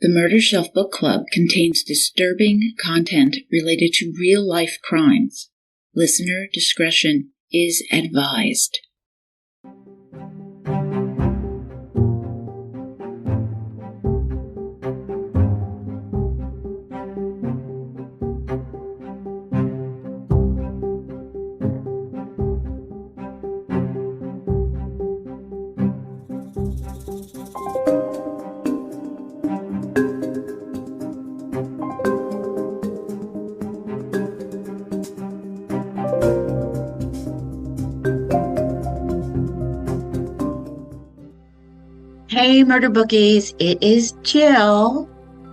The Murder Shelf Book Club contains disturbing content related to real-life crimes. Listener discretion is advised. Hey, Murder Bookies, it is Jill.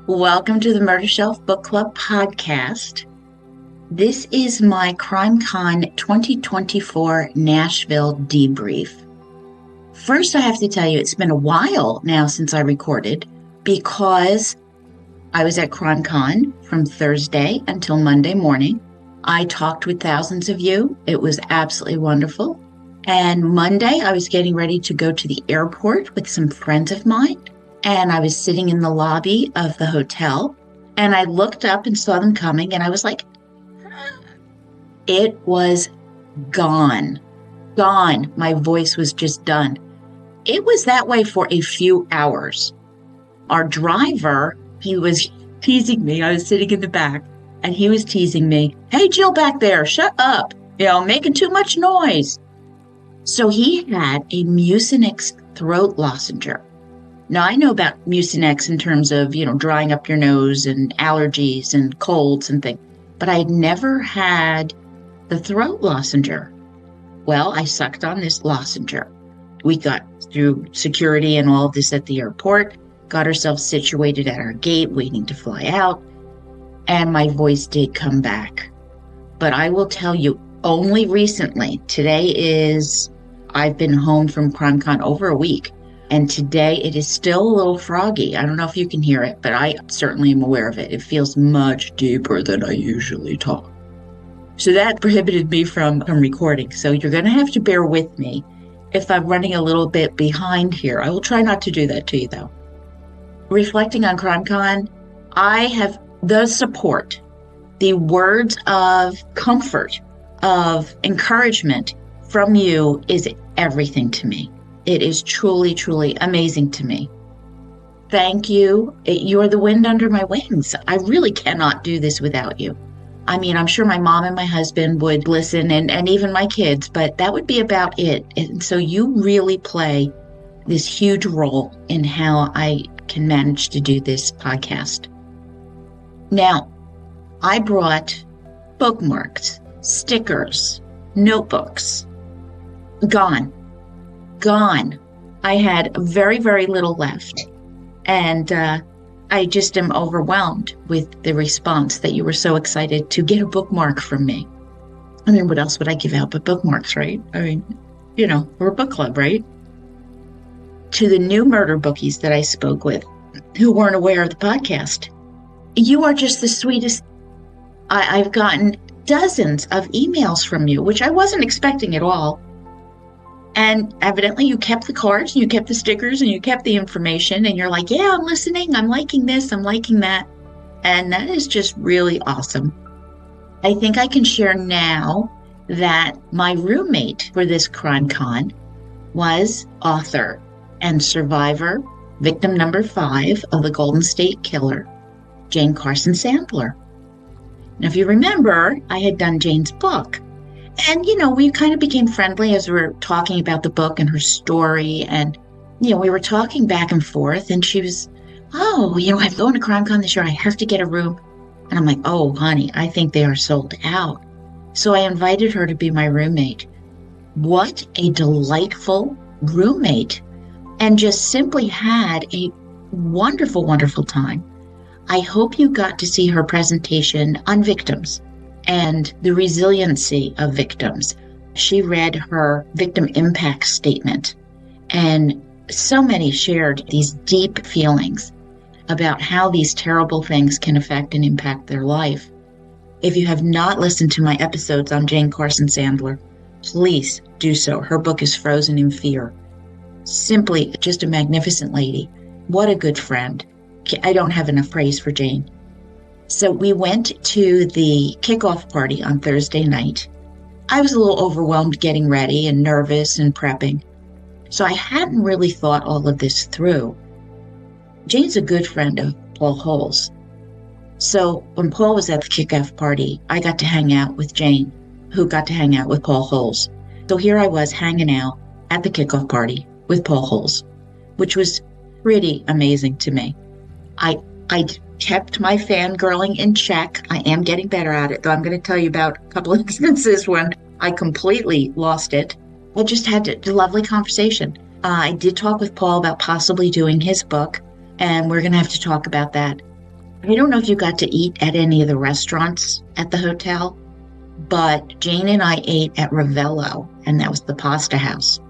Welcome to the Murder Shelf Book Club podcast. This is my Crimecon 2024 Nashville debrief. First, I have to tell you, it's been a while now since I recorded because I was at Crimecon from Thursday until Monday morning. I talked with thousands of you. It was absolutely wonderful. And Monday, I was getting ready to go to the airport with some friends of mine. And I was sitting in the lobby of the hotel. And I looked up and saw them coming. And I was like, it was gone. Gone. My voice was just done. It was that way for a few hours. Our driver, he was teasing me. I was sitting in the back. And he was teasing me. Hey, Jill back there, shut up. Making too much noise. So he had a Mucinex throat lozenger. Now, I know about Mucinex in terms of, drying up your nose and allergies and colds and things, but I had never had the throat lozenger. Well, I sucked on this lozenger. We got through security and all of this at the airport, got ourselves situated at our gate, waiting to fly out, and my voice did come back. But I will tell you, only recently, I've been home from Crimecon over a week, and today it is still a little froggy. I don't know if you can hear it, but I certainly am aware of it. It feels much deeper than I usually talk. So that prohibited me from recording. So you're going to have to bear with me if I'm running a little bit behind here. I will try not to do that to you, though. Reflecting on Crimecon, I have the support, the words of comfort, of encouragement from you is everything to me. It is truly, truly amazing to me. Thank you. You're the wind under my wings. I really cannot do this without you. I mean, I'm sure my mom and my husband would listen and even my kids, but that would be about it. And so you really play this huge role in how I can manage to do this podcast. Now, I brought bookmarks, stickers, notebooks. Gone. I had very, very little left. And I just am overwhelmed with the response that you were so excited to get a bookmark from me. I mean, what else would I give out but bookmarks, right? I mean, we're a book club, right? To the new murder bookies that I spoke with who weren't aware of the podcast, you are just the sweetest. I've gotten dozens of emails from you, which I wasn't expecting at all. And evidently you kept the cards, and you kept the stickers, and you kept the information, and you're like, yeah, I'm listening, I'm liking this, I'm liking that. And that is just really awesome. I think I can share now that my roommate for this Crimecon was author and survivor, victim number 5 of the Golden State Killer, Jane Carson Sandler. Now, if you remember, I had done Jane's book. And, we kind of became friendly as we were talking about the book and her story. And, we were talking back and forth. And she was, I'm going to Crimecon this year. I have to get a room. And I'm like, oh, honey, I think they are sold out. So I invited her to be my roommate. What a delightful roommate. And just simply had a wonderful, wonderful time. I hope you got to see her presentation on victims and the resiliency of victims. She read her victim impact statement, and so many shared these deep feelings about how these terrible things can affect and impact their life. If you have not listened to my episodes on Jane Carson Sandler, please do so. Her book is Frozen in Fear. Simply just a magnificent lady. What a good friend. I don't have enough praise for Jane. So we went to the kickoff party on Thursday night. I was a little overwhelmed getting ready and nervous and prepping. So I hadn't really thought all of this through. Jane's a good friend of Paul Holes. So when Paul was at the kickoff party, I got to hang out with Jane, who got to hang out with Paul Holes. So here I was hanging out at the kickoff party with Paul Holes, which was pretty amazing to me. I kept my fangirling in check. I am getting better at it, though I'm going to tell you about a couple of instances when I completely lost it. I just had a lovely conversation. I did talk with Paul about possibly doing his book, and we're going to have to talk about that. I don't know if you got to eat at any of the restaurants at the hotel, but Jane and I ate at Ravello, and that was the pasta house.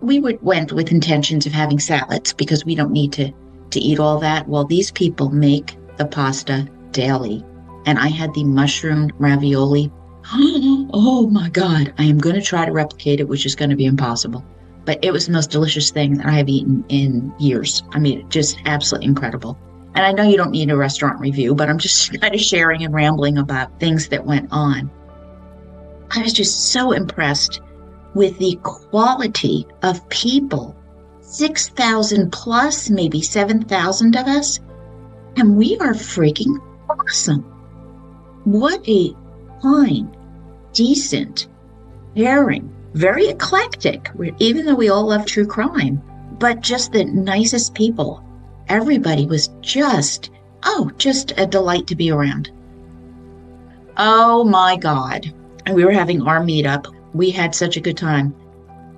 We went with intentions of having salads because we don't need to eat all that. Well, these people make the pasta daily, and I had the mushroom ravioli. Oh my God, I am going to try to replicate it, which is going to be impossible. But it was the most delicious thing that I have eaten in years. I mean, just absolutely incredible. And I know you don't need a restaurant review, but I'm just kind of sharing and rambling about things that went on. I was just so impressed with the quality of people. 6,000 plus, maybe 7,000 of us. And we are freaking awesome. What a kind, decent, caring, very eclectic, even though we all love true crime, but just the nicest people. Everybody was just a delight to be around. Oh my God. And we were having our meetup. We had such a good time.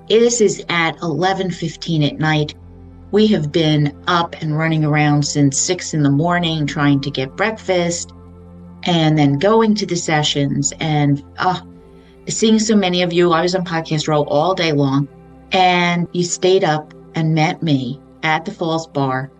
This is at 11:15 at night. We have been up and running around since 6 a.m. trying to get breakfast and then going to the sessions and seeing so many of you. I was on Podcast Row all day long, and you stayed up and met me at the Falls Bar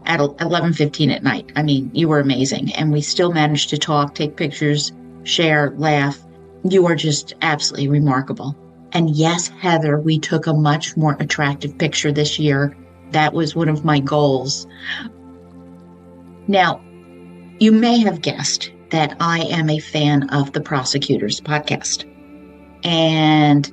at 11:15 at night. I mean, you were amazing. And we still managed to talk, take pictures, share, laugh. You are just absolutely remarkable. And yes, Heather, we took a much more attractive picture this year. That was one of my goals. Now, you may have guessed that I am a fan of the Prosecutors podcast. And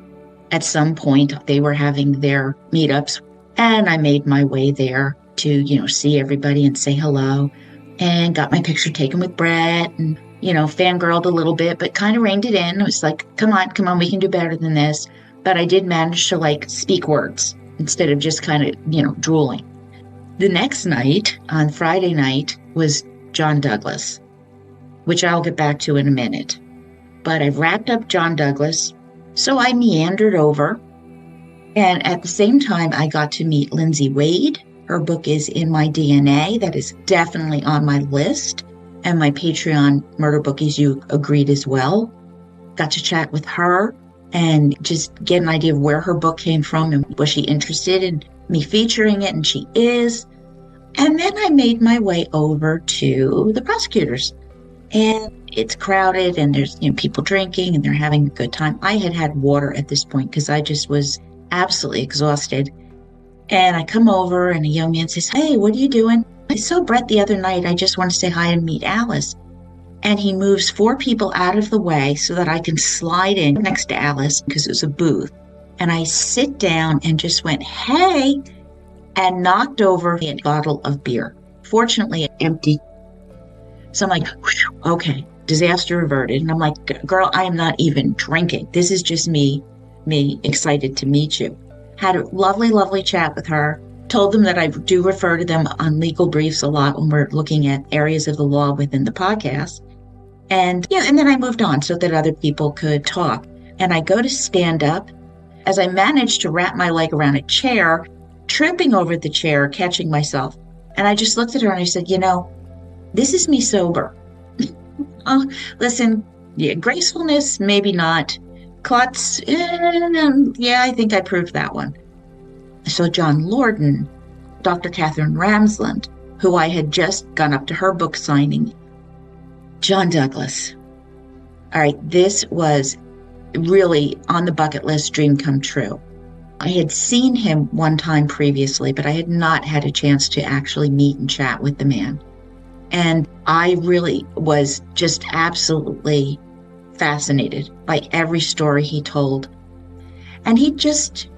at some point, they were having their meetups, and I made my way there to, see everybody and say hello, and got my picture taken with Brett and, fangirled a little bit, but kind of reined it in. It was like, come on, we can do better than this. But I did manage to speak words instead of just kind of, drooling. The next night, on Friday night, was John Douglas, which I'll get back to in a minute. But I've wrapped up John Douglas, so I meandered over. And at the same time, I got to meet Lindsay Wade. Her book is In My DNA. That is definitely on my list. And my Patreon, Murder Bookies, you agreed as well. Got to chat with her and just get an idea of where her book came from and was she interested in me featuring it, and she is. And then I made my way over to the Prosecutors. And it's crowded, and there's people drinking, and they're having a good time. I had water at this point because I just was absolutely exhausted. And I come over, and a young man says, "Hey, what are you doing?" I saw Brett the other night. I just want to say hi and meet Alyse. And he moves 4 people out of the way so that I can slide in next to Alyse because it was a booth. And I sit down and just went, "Hey," and knocked over a bottle of beer. Fortunately, empty. So I'm like, okay, disaster averted. And I'm like, girl, I am not even drinking. This is just me excited to meet you. Had a lovely, lovely chat with her. Told them that I do refer to them on legal briefs a lot when we're looking at areas of the law within the podcast. And then I moved on so that other people could talk. And I go to stand up as I managed to wrap my leg around a chair, tripping over the chair, catching myself. And I just looked at her and I said, this is me sober. Listen, gracefulness, maybe not. Klutz, I think I proved that one. So John Lorden, Dr. Catherine Ramsland, who I had just gone up to her book signing. John Douglas. All right, this was really on the bucket list, dream come true. I had seen him one time previously, but I had not had a chance to actually meet and chat with the man. And I really was just absolutely fascinated by every story he told. And he just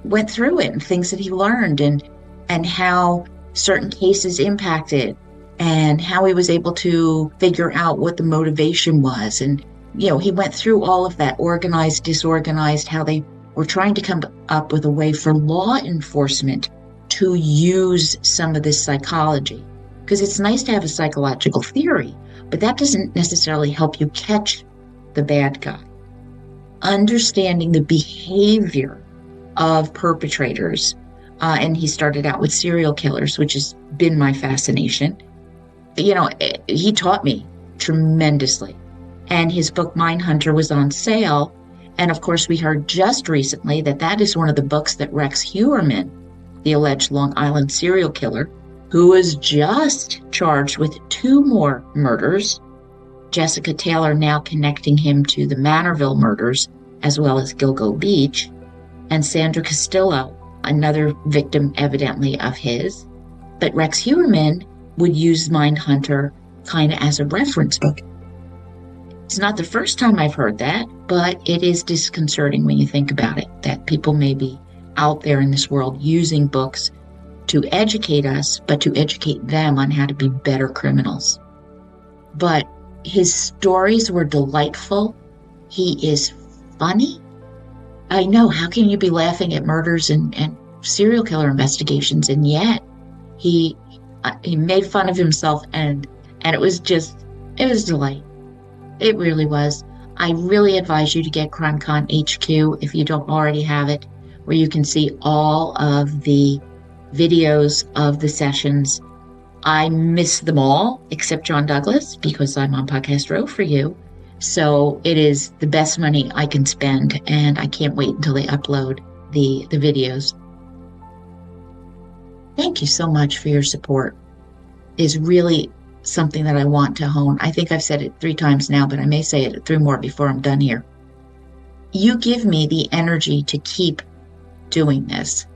went through it and things that he learned and how certain cases impacted and how he was able to figure out what the motivation was. And, he went through all of that, organized, disorganized, how they were trying to come up with a way for law enforcement to use some of this psychology. Because it's nice to have a psychological theory, but that doesn't necessarily help you catch the bad guy. Understanding the behavior of perpetrators, and he started out with serial killers, which has been my fascination. He taught me tremendously. And his book, Mindhunter, was on sale. And of course, we heard just recently that is one of the books that Rex Heuermann, the alleged Long Island serial killer, who was just charged with 2 more murders, Jessica Taylor now connecting him to the Manorville murders, as well as Gilgo Beach, and Sandra Castillo, another victim evidently of his. But Rex Heuermann would use Mindhunter kind of as a reference book. It's not the first time I've heard that, but it is disconcerting when you think about it, that people may be out there in this world using books to educate us, but to educate them on how to be better criminals. But his stories were delightful. He is funny. I know, how can you be laughing at murders and serial killer investigations? And yet he made fun of himself and it was delight. It really was. I really advise you to get Crimecon HQ if you don't already have it, where you can see all of the videos of the sessions. I miss them all except John Douglas because I'm on Podcast Row for you. So it is the best money I can spend, and I can't wait until they upload the videos. Thank you so much for your support. It's really something that I want to hone. I think I've said it 3 times now, but I may say it 3 more before I'm done here. You give me the energy to keep doing this.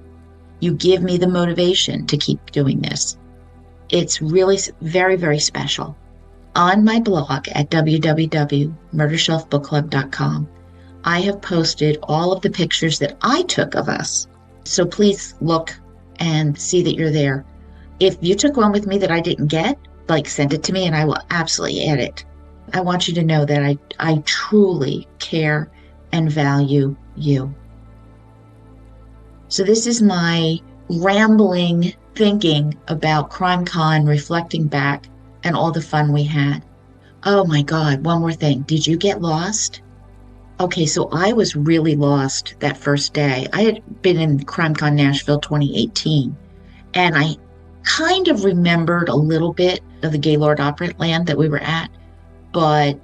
You give me the motivation to keep doing this. It's really very, very special. On my blog at www.murdershelfbookclub.com, I have posted all of the pictures that I took of us. So please look and see that you're there. If you took one with me that I didn't get, send it to me and I will absolutely add it. I want you to know that I truly care and value you. So this is my rambling thinking about Crimecon, reflecting back and all the fun we had. Oh my God, one more thing. Did you get lost? Okay, so I was really lost that first day. I had been in Crimecon Nashville 2018, and I kind of remembered a little bit of the Gaylord Opera Land that we were at, but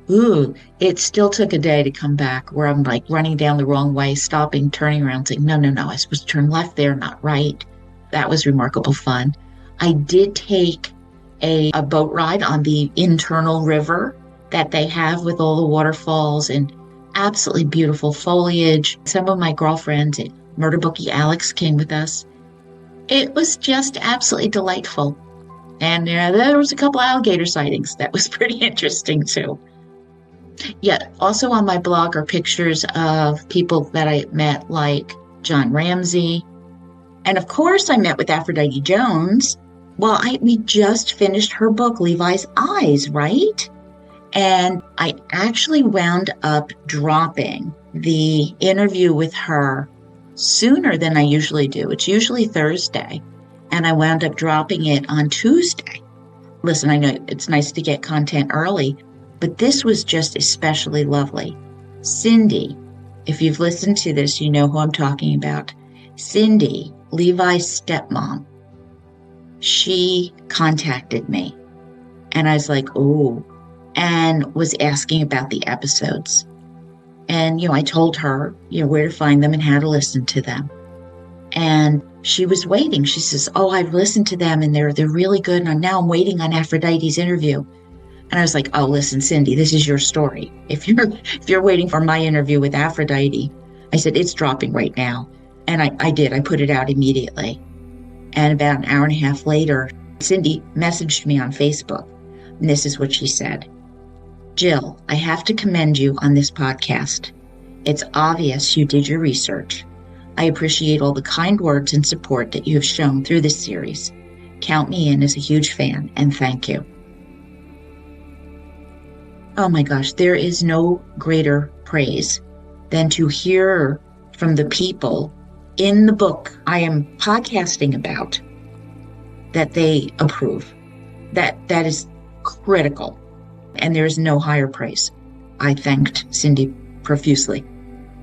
it still took a day to come back, where I'm running down the wrong way, stopping, turning around, saying, no, I'm supposed to turn left there, not right. That was remarkable fun. I did take a boat ride on the internal river that they have with all the waterfalls and absolutely beautiful foliage. Some of my girlfriends at Murder Bookie Alex came with us. It was just absolutely delightful. And there was a couple alligator sightings. That was pretty interesting too. Yeah, also on my blog are pictures of people that I met, like John Ramsey. And of course I met with Aphrodite Jones. Well, we just finished her book, Levi's Eyes, right? And I actually wound up dropping the interview with her sooner than I usually do. It's usually Thursday, and I wound up dropping it on Tuesday. Listen, I know it's nice to get content early, but this was just especially lovely. Cindy, if you've listened to this, you know who I'm talking about. Cindy, Levi's stepmom, she contacted me, and I was like, oh, and was asking about the episodes. And, I told her, where to find them and how to listen to them. And she was waiting. She says, oh, I've listened to them and they're really good. And now I'm waiting on Aphrodite's interview. And I was like, oh, listen, Cindy, this is your story. If you're waiting for my interview with Aphrodite, I said, it's dropping right now. And I did. I put it out immediately. And about an hour and a half later, Cindy messaged me on Facebook. And this is what she said. Jill, I have to commend you on this podcast. It's obvious you did your research. I appreciate all the kind words and support that you have shown through this series. Count me in as a huge fan, and thank you. Oh my gosh, there is no greater praise than to hear from the people in the book I am podcasting about that they approve. That is critical, and there is no higher praise. I thanked Cindy profusely,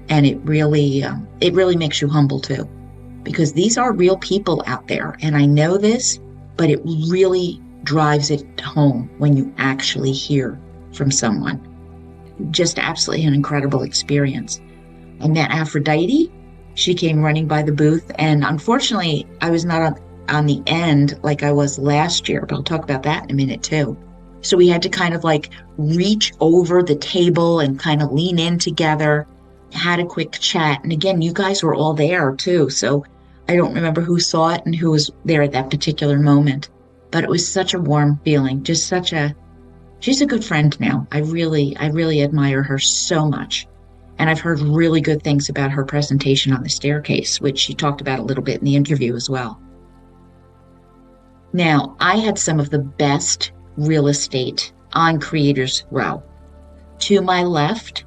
and it really makes you humble too, because these are real people out there, and I know this, but it really drives it home when you actually hear from someone. Just absolutely an incredible experience. I met Aphrodite. She came running by the booth, and unfortunately, I was not on the end like I was last year, but I'll talk about that in a minute too. So we had to kind of like reach over the table and kind of lean in together, had a quick chat. And again, you guys were all there too. So I don't remember who saw it and who was there at that particular moment, but it was such a warm feeling, she's a good friend now. I really admire her so much. And I've heard really good things about her presentation on the staircase, which she talked about a little bit in the interview as well. Now, I had some of the best real estate on Creators Row. To my left,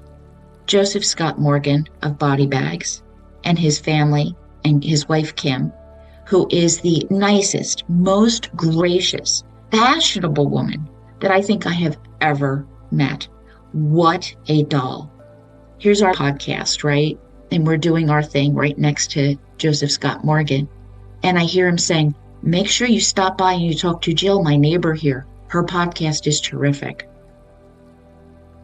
Joseph Scott Morgan of Body Bags and his family and his wife, Kim, who is the nicest, most gracious, fashionable woman that I think I have ever met. What a doll. Here's our podcast, right? And we're doing our thing right next to Joseph Scott Morgan. And I hear him saying, make sure you stop by and you talk to Jill, my neighbor here. Her podcast is terrific.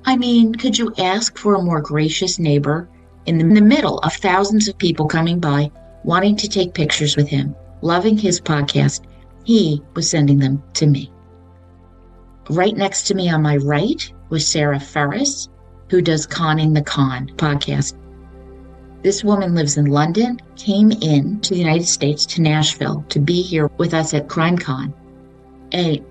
I mean, could you ask for a more gracious neighbor in the middle of thousands of people coming by, wanting to take pictures with him, loving his podcast? He was sending them to me. Right next to me on my right was Sarah Ferris, who does Conning the Con podcast. This woman lives in London, came in to the United States, to Nashville, to be here with us at Crimecon. A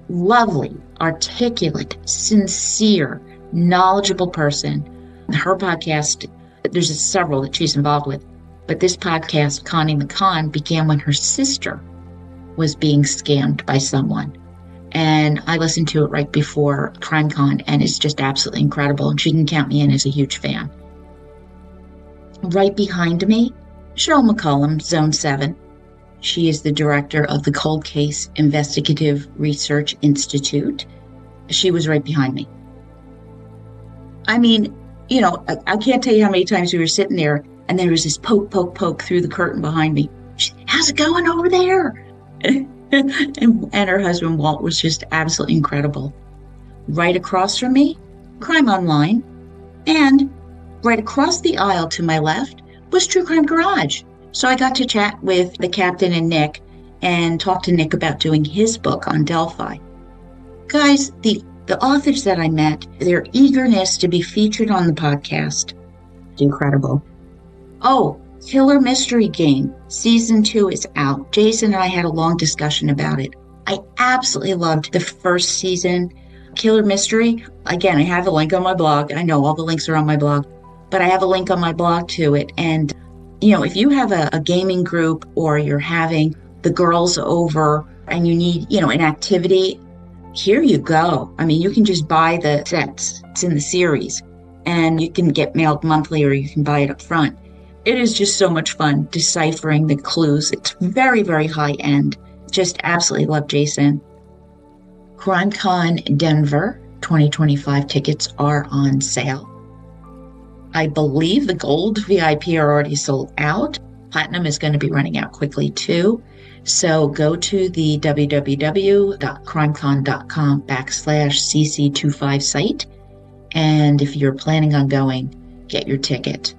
lovely, articulate, sincere, knowledgeable person. Her podcast, there's several that she's involved with, but this podcast, Conning the Con, began when her sister was being scammed by someone. And I listened to it right before Crimecon, and it's just absolutely incredible. And she can count me in as a huge fan. Right behind me, Cheryl McCollum, Zone 7. She is the director of the Cold Case Investigative Research Institute. She was right behind me. I mean, I can't tell you how many times we were sitting there, and there was this poke, poke, poke through the curtain behind me. How's it going over there? and her husband, Walt, was just absolutely incredible. Right across from me, Crime Online. And right across the aisle to my left was True Crime Garage. So I got to chat with the captain and Nick and talk to Nick about doing his book on Delphi. Guys, the authors that I met, their eagerness to be featured on the podcast, incredible. Oh, Killer Mystery Game, Season 2 is out. Jason and I had a long discussion about it. I absolutely loved the first season. Killer Mystery, again, I have a link on my blog. I know all the links are on my blog, but I have a link on my blog to it. And, if you have a gaming group or you're having the girls over and you need, an activity, here you go. I mean, you can just buy the sets. It's in the series, and you can get mailed monthly or you can buy it up front. It is just so much fun deciphering the clues. It's very, very high end. Just absolutely love Jason. Crimecon Denver 2025 tickets are on sale. I believe the gold VIP are already sold out. Platinum is going to be running out quickly too. So go to the www.crimecon.com/CC25 site. And if you're planning on going, get your ticket.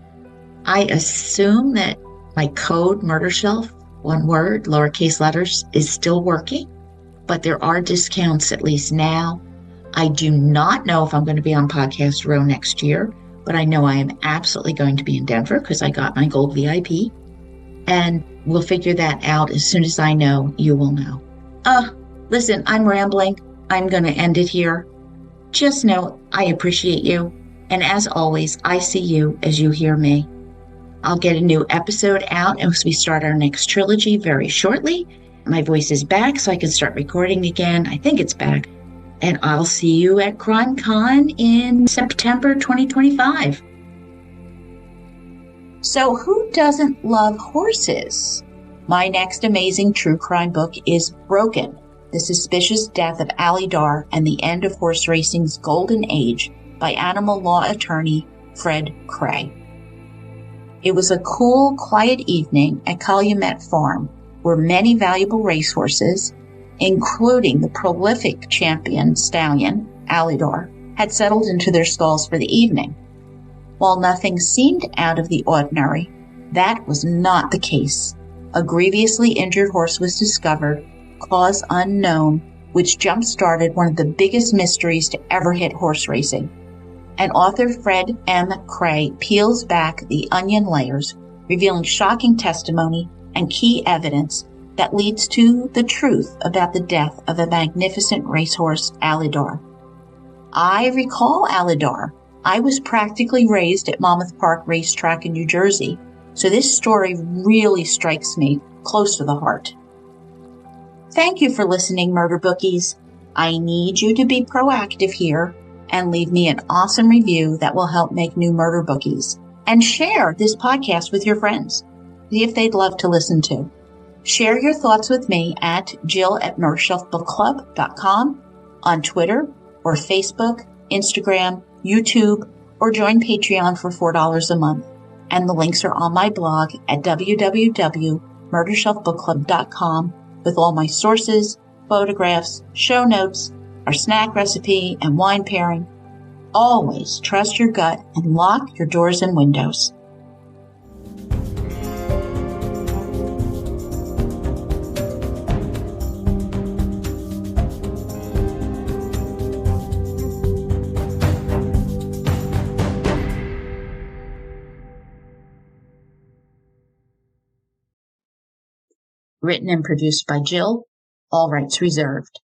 I assume that my code, Murder Shelf, one word, lowercase letters, is still working, but there are discounts at least now. I do not know if I'm going to be on Podcast Row next year, but I know I am absolutely going to be in Denver because I got my gold VIP. And we'll figure that out as soon as I know. You will know. Listen, I'm rambling. I'm going to end it here. Just know I appreciate you. And as always, I see you as you hear me. I'll get a new episode out as we start our next trilogy very shortly. My voice is back, so I can start recording again. I think it's back. And I'll see you at Crimecon in September 2025. So who doesn't love horses? My next amazing true crime book is Broken, The Suspicious Death of Alyse and the End of Horse Racing's Golden Age by animal law attorney Fred Cray. It was a cool, quiet evening at Calumet Farm where many valuable racehorses, including the prolific champion stallion, Alyse, had settled into their stalls for the evening. While nothing seemed out of the ordinary, that was not the case. A grievously injured horse was discovered, cause unknown, which jump-started one of the biggest mysteries to ever hit horse racing. And author Fred M. Cray peels back the onion layers, revealing shocking testimony and key evidence that leads to the truth about the death of a magnificent racehorse, Alyse. I recall Alyse. I was practically raised at Monmouth Park Racetrack in New Jersey, so this story really strikes me close to the heart. Thank you for listening, Murder Bookies. I need you to be proactive here and leave me an awesome review that will help make new Murder Bookies. And share this podcast with your friends. See if they'd love to listen to. Share your thoughts with me at jill@murdershelfbookclub.com, on Twitter or Facebook, Instagram, YouTube, or join Patreon for $4 a month. And the links are on my blog at www.murdershelfbookclub.com with all my sources, photographs, show notes, our snack recipe, and wine pairing. Always trust your gut and lock your doors and windows. Written and produced by Jill. All rights reserved.